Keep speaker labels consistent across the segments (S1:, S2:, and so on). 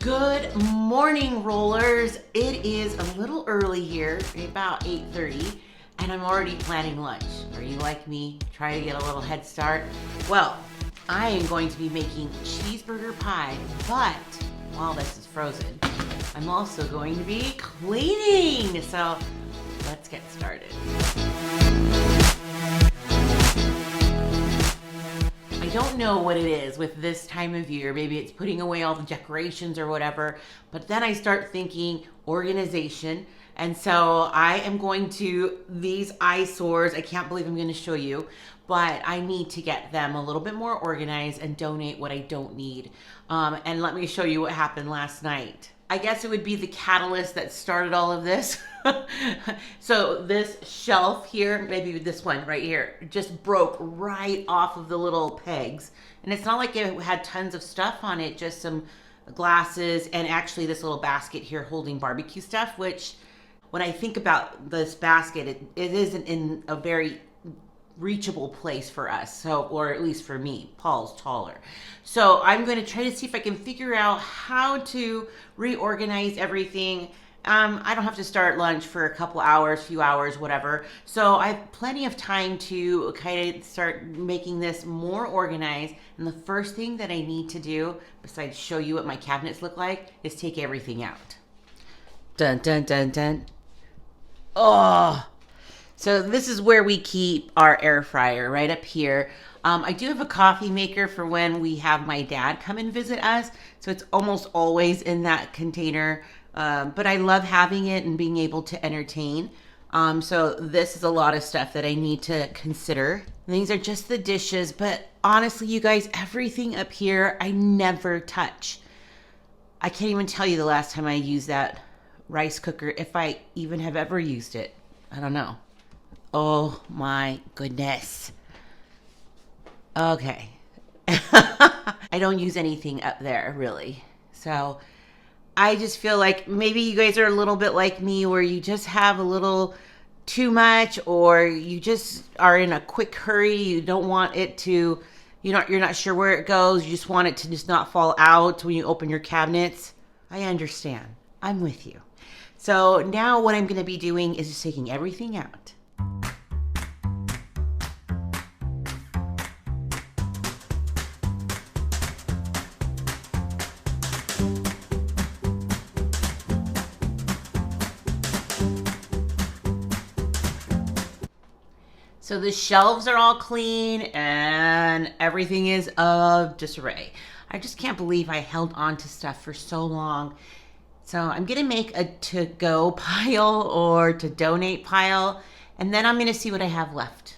S1: Good morning, rollers. It is a little early here, about 8:30, and I'm already planning lunch. Are you like me? Try to get a little head start? Well, I am going to be making cheeseburger pie, but while this is frozen, I'm also going to be cleaning. So let's get started. I don't know what it is with this time of year. Maybe it's putting away all the decorations or whatever, but then I start thinking organization. And so I am going to these eyesores. I can't believe I'm going to show you, but I need to get them a little bit more organized and donate what I don't need. And let me show you what happened last night. I guess it would be the catalyst that started all of this. So this shelf here, maybe this one right here, just broke right off of the little pegs. And it's not like it had tons of stuff on it, just some glasses and actually this little basket here holding barbecue stuff, which when I think about this basket, it isn't in a very reachable place for us, so, or at least for me. Paul's taller, so I'm going to try to see if I can figure out how to reorganize everything. I don't have to start lunch for a couple hours, few hours, whatever, so I have plenty of time to kind of start making this more organized. And the first thing that I need to do, besides show you what my cabinets look like, is take everything out. Dun dun dun dun. Oh, so this is where we keep our air fryer, right up here. I do have a coffee maker for when we have my dad come and visit us. So it's almost always in that container. But I love having it and being able to entertain. So this is a lot of stuff that I need to consider. And these are just the dishes, but honestly, you guys, everything up here, I never touch. I can't even tell you the last time I used that rice cooker, if I even have ever used it. I don't know. Oh my goodness. Okay. I don't use anything up there really. So I just feel like maybe you guys are a little bit like me, where you just have a little too much, or you just are in a quick hurry. You don't want it to, you're not sure where it goes. You just want it to just not fall out when you open your cabinets. I understand. I'm with you. So now what I'm going to be doing is just taking everything out. So the shelves are all clean and everything is of disarray. I just can't believe I held on to stuff for so long. So I'm gonna make a to-go pile or to donate pile, and then I'm gonna see what I have left.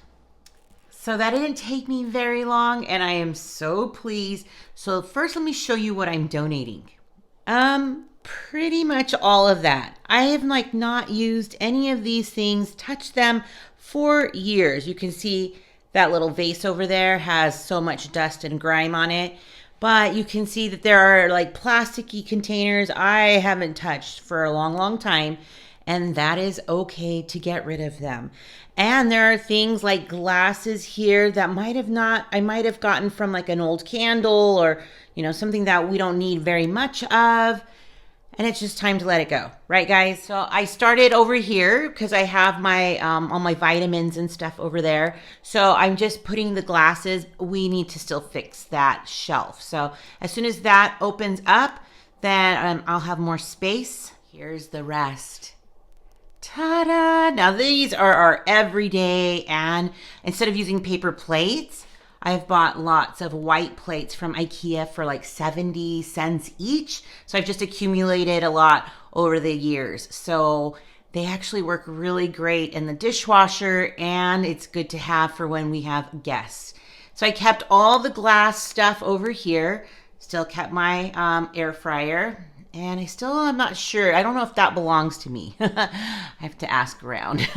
S1: So that didn't take me very long, and I am so pleased. So first, let me show you what I'm donating. Pretty much all of that. I have not used any of these things, touched them for years. You can see that little vase over there has so much dust and grime on it. But you can see that there are plasticky containers I haven't touched for a long, long time. And that is okay to get rid of them. And there are things like glasses here that I might have gotten from an old candle, or, something that we don't need very much of. And it's just time to let it go. Right, guys? So I started over here because I have my all my vitamins and stuff over there. So I'm just putting the glasses. We need to still fix that shelf. So as soon as that opens up, then I'll have more space. Here's the rest. Ta-da! Now these are our everyday, and instead of using paper plates, I've bought lots of white plates from IKEA for 70 cents each. So I've just accumulated a lot over the years. So they actually work really great in the dishwasher, and it's good to have for when we have guests. So I kept all the glass stuff over here, still kept my air fryer, and I'm not sure. I don't know if that belongs to me. I have to ask around.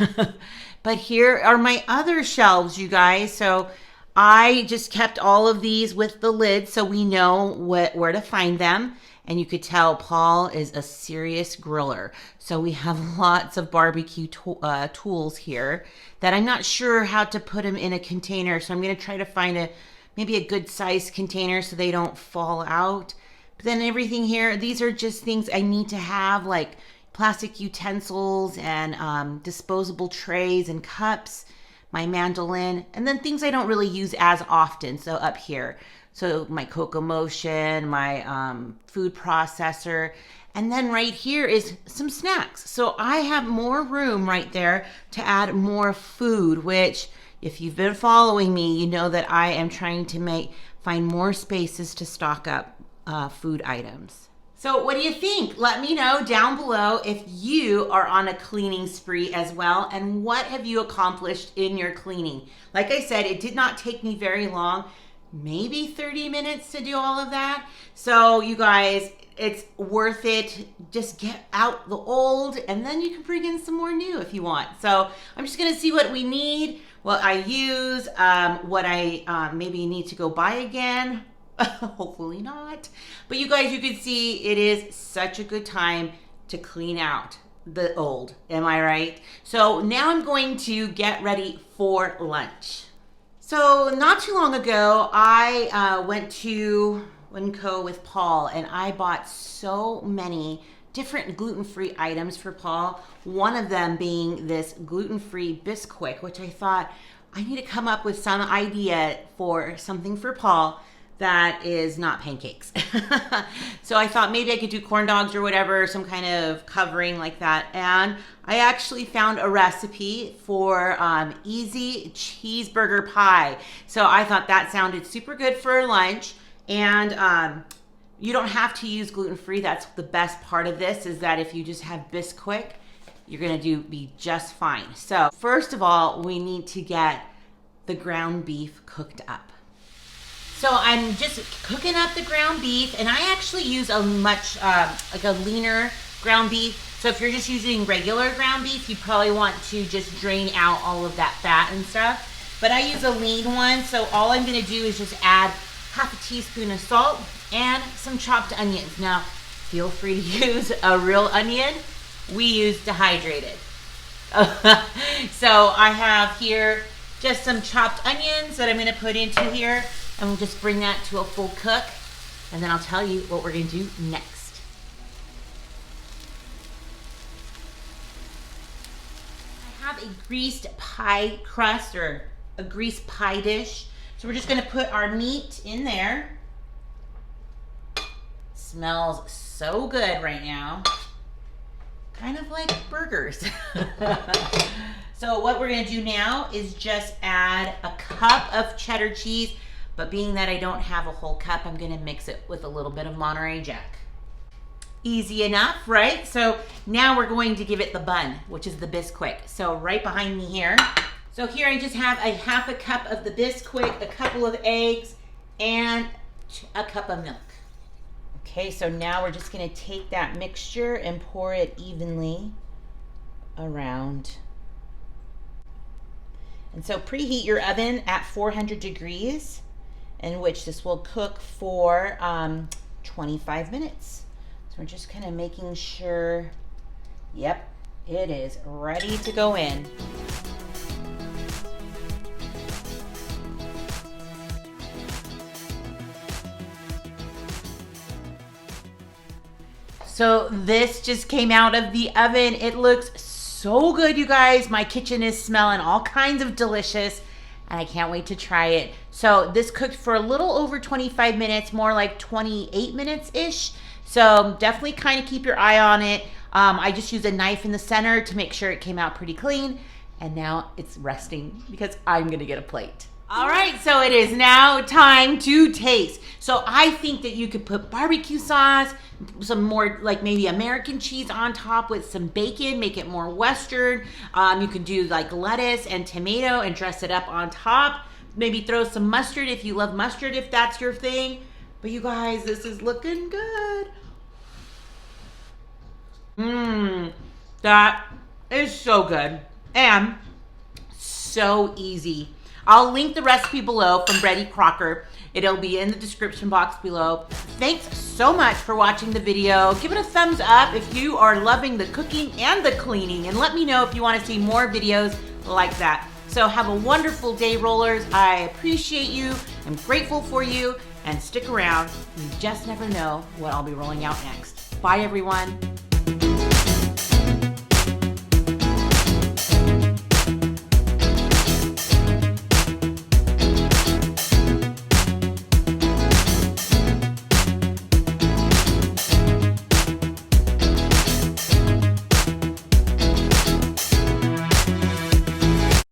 S1: But here are my other shelves, you guys. So I just kept all of these with the lid so we know where to find them. And you could tell Paul is a serious griller. So we have lots of barbecue tools here that I'm not sure how to put them in a container. So I'm going to try to find maybe a good sized container so they don't fall out. But then everything here, these are just things I need to have, like plastic utensils and disposable trays and cups, my mandolin, and then things I don't really use as often. So up here, so my Cocoa Motion, my food processor, and then right here is some snacks. So I have more room right there to add more food, which if you've been following me, you know that I am trying to find more spaces to stock up food items. So what do you think? Let me know down below if you are on a cleaning spree as well, and what have you accomplished in your cleaning? Like I said, it did not take me very long, maybe 30 minutes to do all of that. So you guys, it's worth it. Just get out the old and then you can bring in some more new if you want. So I'm just gonna see what we need, what I use, what I maybe need to go buy again. Hopefully not. But you guys, you can see it is such a good time to clean out the old. Am I right? So now I'm going to get ready for lunch. So not too long ago, I went to Winco with Paul and I bought so many different gluten-free items for Paul. One of them being this gluten-free Bisquick, which I thought I need to come up with some idea for something for Paul that is not pancakes. So I thought maybe I could do corn dogs or whatever, some kind of covering like that. And I actually found a recipe for easy cheeseburger pie. So I thought that sounded super good for lunch. And you don't have to use gluten-free. That's the best part of this, is that if you just have Bisquick, you're gonna be just fine. So first of all, we need to get the ground beef cooked up. So I'm just cooking up the ground beef, and I actually use a much, like a leaner ground beef. So if you're just using regular ground beef, you probably want to just drain out all of that fat and stuff. But I use a lean one, so all I'm gonna do is just add half a teaspoon of salt and some chopped onions. Now, feel free to use a real onion. We use dehydrated. So I have here just some chopped onions that I'm gonna put into here, and we'll just bring that to a full cook, and then I'll tell you what we're gonna do next. I have a greased pie crust, or a greased pie dish. So we're just gonna put our meat in there. Smells so good right now. Kind of like burgers. So what we're gonna do now is just add a cup of cheddar cheese, but being that I don't have a whole cup, I'm gonna mix it with a little bit of Monterey Jack. Easy enough, right? So now we're going to give it the bun, which is the Bisquick. So right behind me here. So here I just have a half a cup of the Bisquick, a couple of eggs, and a cup of milk. Okay, so now we're just gonna take that mixture and pour it evenly around. And so preheat your oven at 400 degrees, in which this will cook for 25 minutes. So we're just kind of making sure, yep, it is ready to go in. So this just came out of the oven. It looks so good, you guys. My kitchen is smelling all kinds of delicious, and I can't wait to try it. So this cooked for a little over 25 minutes, more like 28 minutes-ish. So definitely kind of keep your eye on it. I just used a knife in the center to make sure it came out pretty clean. And now it's resting because I'm gonna get a plate. All right, so it is now time to taste. So I think that you could put barbecue sauce, some more like maybe American cheese on top with some bacon, make it more Western. You can do like lettuce and tomato and dress it up on top. Maybe throw some mustard if you love mustard, if that's your thing. But you guys, this is looking good. That is so good and so easy. I'll link the recipe below from Betty Crocker. It'll be in the description box below. Thanks so much for watching the video. Give it a thumbs up if you are loving the cooking and the cleaning, and let me know if you want to see more videos like that. So have a wonderful day, rollers. I appreciate you. I'm grateful for you, and stick around. You just never know what I'll be rolling out next. Bye, everyone.